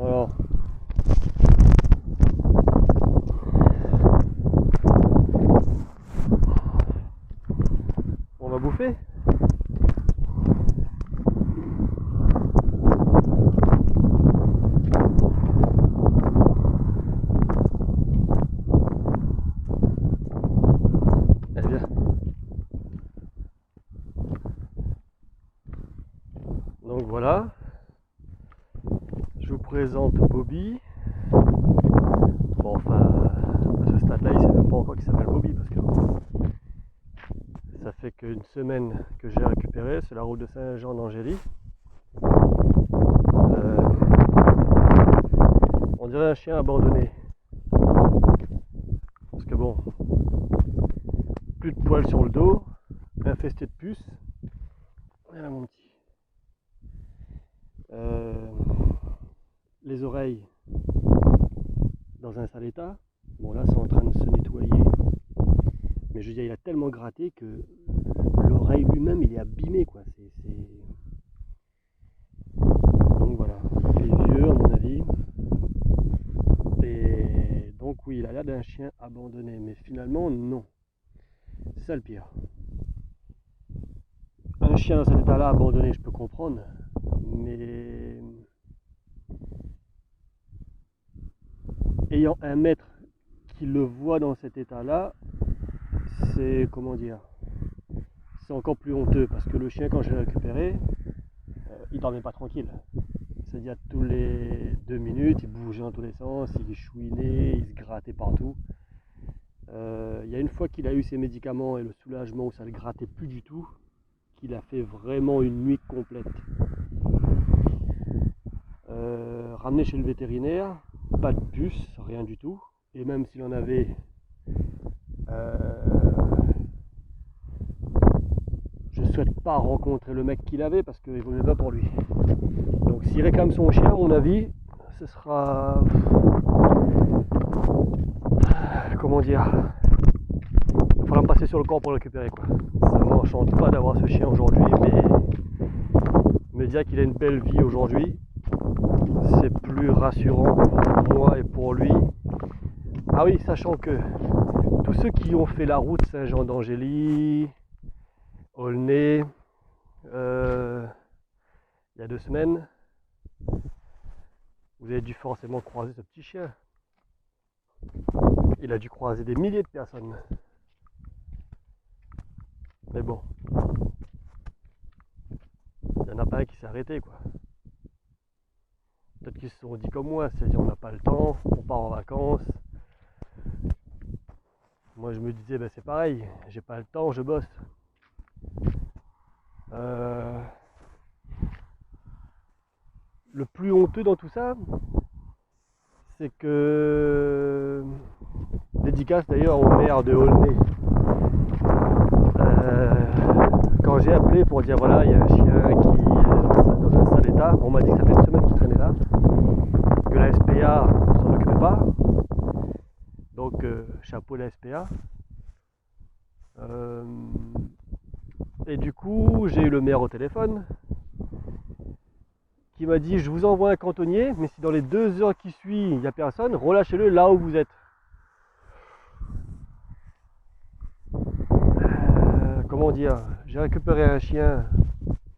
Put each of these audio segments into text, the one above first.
Alors, on va bouffer. Eh bien. Donc voilà. Je vous présente Bobby. Bon, enfin, à ce stade-là, il ne sait même pas encore qu'il s'appelle Bobby parce que ça fait qu'une semaine que j'ai récupéré. C'est la route de Saint-Jean d'Angély. On dirait un chien abandonné. Parce que bon, plus de poils sur le dos, infesté de puces. Voilà mon petit. Les oreilles dans un sale état. Bon là c'est en train de se nettoyer. Mais je veux dire, il a tellement gratté que l'oreille lui-même il est abîmé quoi. Donc voilà, il est vieux à mon avis. Et donc oui, il a l'air d'un chien abandonné. Mais finalement non. C'est ça le pire. Un chien dans cet état-là abandonné, je peux comprendre. Mais ayant un maître qui le voit dans cet état-là, c'est, comment dire, c'est encore plus honteux parce que le chien, quand je l'ai récupéré, il dormait pas tranquille. C'est-à-dire tous les 2 minutes, il bougeait dans tous les sens, il chouinait, il se grattait partout. Il y a une fois qu'il a eu ses médicaments et le soulagement où ça le grattait plus du tout, qu'il a fait vraiment une nuit complète. Ramené chez le vétérinaire, pas de puce, rien du tout. Et même s'il en avait, je souhaite pas rencontrer le mec qu'il avait parce qu'il vaut mieux pas pour lui. Donc s'il réclame son chien, à mon avis, ce sera, comment dire, il faudra me passer sur le corps pour le récupérer quoi. Ça m'enchante pas d'avoir ce chien aujourd'hui, mais me dire qu'il a une belle vie aujourd'hui, c'est plus rassurant pour moi et pour lui. Ah oui, sachant que tous ceux qui ont fait la route Saint-Jean d'Angély, Aulnay, il y a 2 semaines, vous avez dû forcément croiser ce petit chien. Il a dû croiser des milliers de personnes. Mais bon, il n'y en a pas un qui s'est arrêté quoi. Peut-être qu'ils se sont dit comme moi, c'est-à-dire on n'a pas le temps, on part en vacances. Moi je me disais ben c'est pareil, j'ai pas le temps, je bosse. Le plus honteux dans tout ça, c'est que, dédicace d'ailleurs au maire de Aulnay, quand j'ai appelé pour dire voilà il y a un chien qui est dans un sale état, on m'a dit que ça fait une semaine qu'il traînait là, que la SPA ne s'en occupait pas, donc chapeau la SPA. Et du coup j'ai eu le maire au téléphone qui m'a dit je vous envoie un cantonnier, mais si dans les 2 heures qui suivent il n'y a personne, relâchez-le là où vous êtes. Comment dire, j'ai récupéré un chien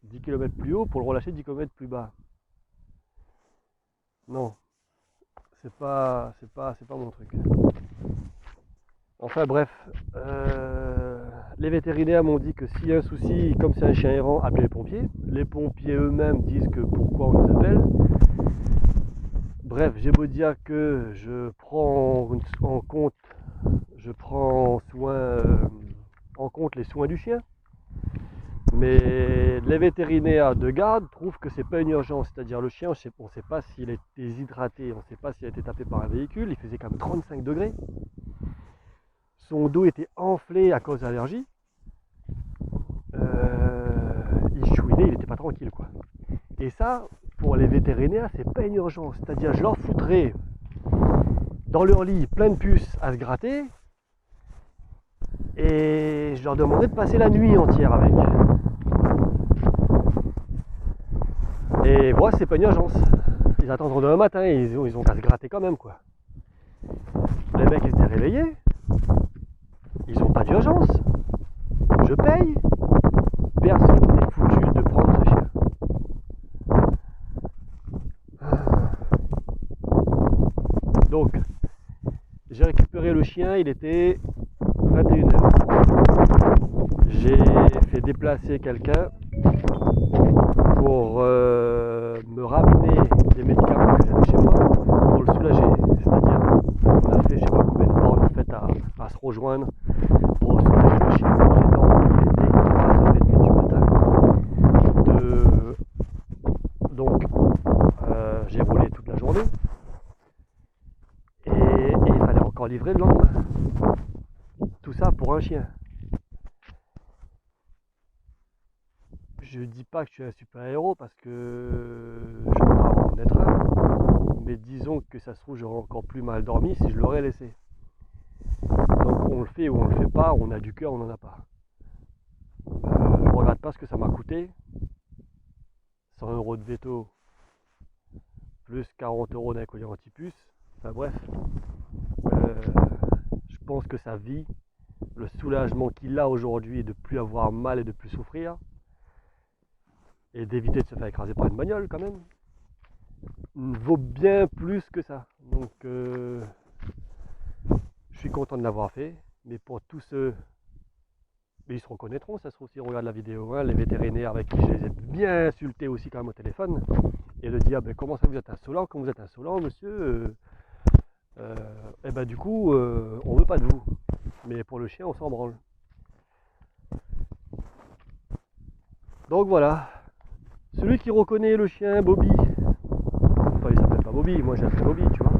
10 km plus haut pour le relâcher 10 km plus bas. Non, c'est pas mon truc. Enfin bref, les vétérinaires m'ont dit que s'il y a un souci, comme c'est un chien errant, appelez les pompiers. Les pompiers eux-mêmes disent que pourquoi on nous appelle. Bref, j'ai beau dire que je prends en compte les soins du chien, mais les vétérinaires de garde trouvent que c'est pas une urgence, c'est-à-dire le chien, on ne sait pas s'il est déshydraté, on ne sait pas s'il a été tapé par un véhicule, il faisait quand même 35 degrés, son dos était enflé à cause d'allergie, il chouinait, il n'était pas tranquille quoi. Et ça, pour les vétérinaires, c'est pas une urgence, c'est-à-dire je leur foutrais dans leur lit plein de puces à se gratter, et je leur demandais de passer la nuit entière avec. Et voilà, c'est pas une urgence. ils attendront demain matin, ils ont qu'à se gratter quand même quoi. Les mecs ils étaient réveillés, ils n'ont pas d'urgence, je paye, personne n'est foutu de prendre ce chien. Donc, j'ai récupéré le chien, il était 21h. J'ai fait déplacer quelqu'un pour me ramener des médicaments que j'avais chez moi pour le soulager. C'est-à-dire, on a fait je sais pas combien de bornes en fait à se rejoindre pour soulager le chien. J'ai dormi, il était 3h30 du matin. Donc, j'ai roulé toute la journée et il fallait encore livrer le lendemain. Tout ça pour un chien. Je dis pas que je suis un super héros parce que je ne veux pas en être un, mais disons que ça se trouve j'aurais encore plus mal dormi si je l'aurais laissé. Donc on le fait ou on le fait pas, on a du cœur, on n'en a pas. Je ne regrette pas ce que ça m'a coûté. 100 € de veto, plus 40 € d'un collier anti-puce. Enfin bref, je pense que sa vie, le soulagement qu'il a aujourd'hui de ne plus avoir mal et de ne plus souffrir, et d'éviter de se faire écraser par une bagnole quand même, vaut bien plus que ça. Donc je suis content de l'avoir fait, mais pour tous ceux, mais ils se reconnaîtront, ça se trouve s'ils regardent la vidéo, hein, les vétérinaires avec qui je les ai bien insultés aussi quand même au téléphone, et de dire ben, comment ça vous êtes insolent, quand vous êtes insolent monsieur, et ben du coup on veut pas de vous, mais pour le chien on s'en branle. Donc voilà. Celui qui reconnaît le chien Bobby, enfin il s'appelle pas Bobby, moi j'ai appelé Bobby, tu vois.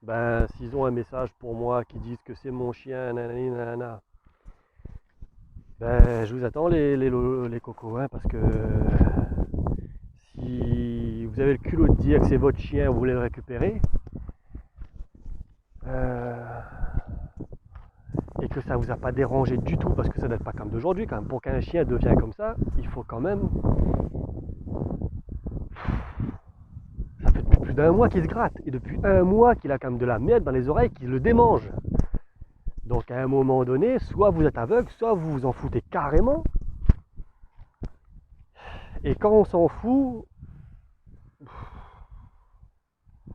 Ben s'ils ont un message pour moi qui disent que c'est mon chien, nanani nanana, ben je vous attends les cocos, hein, parce que si vous avez le culot de dire que c'est votre chien, vous voulez le récupérer, et que ça vous a pas dérangé du tout, parce que ça date pas comme d'aujourd'hui quand même, pour qu'un chien devienne comme ça, il faut quand même... Ça fait depuis plus d'un mois qu'il se gratte, et depuis un mois qu'il a quand même de la merde dans les oreilles qui le démange. Donc à un moment donné, soit vous êtes aveugle, soit vous vous en foutez carrément. Et quand on s'en fout,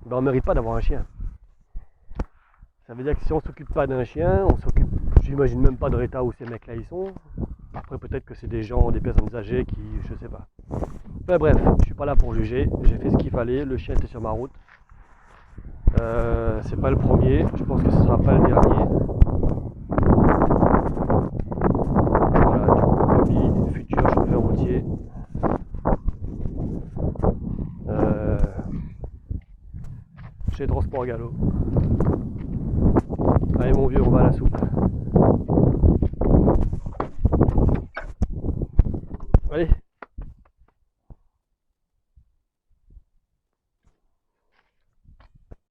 ben on ne mérite pas d'avoir un chien. Ça veut dire que si on s'occupe pas d'un chien, on s'occupe, j'imagine même pas de l'état où ces mecs-là ils sont. Après peut-être que c'est des gens, des personnes âgées qui, je sais pas. Ben bref, je suis pas là pour juger, j'ai fait ce qu'il fallait, le chien était sur ma route. C'est pas le premier, je pense que ce sera pas le dernier. Voilà, du coup, Bobby, futur chauffeur routier. Chez Transport Gallo. Allez mon vieux, on va à la soupe. Allez.